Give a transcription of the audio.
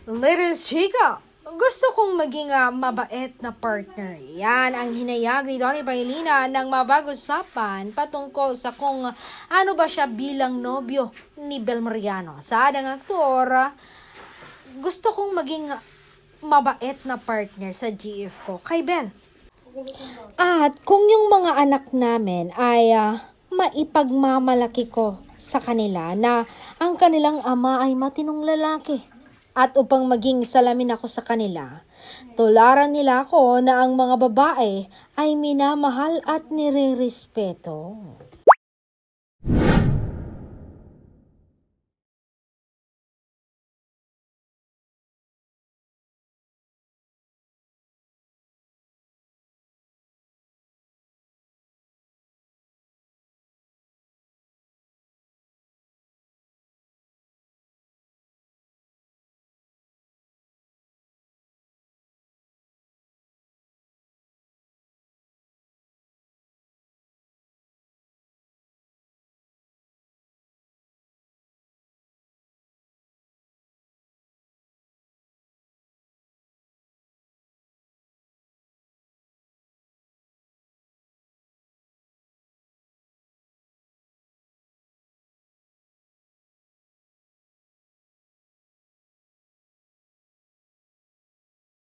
Little Chica, gusto kong maging mabait na partner. Yan ang hinayag ni Donnie Pailina ng mabag-usapan patungkol sa kung ano ba siya bilang nobyo ni Bel Mariano. Saad ng aktor, gusto kong maging mabait na partner sa GF ko kay Bel. At kung yung mga anak namin ay maipagmamalaki ko sa kanila na ang kanilang ama ay matinong lalaki. At upang maging salamin ako sa kanila, tularan nila ako na ang mga babae ay minamahal at nirerespeto.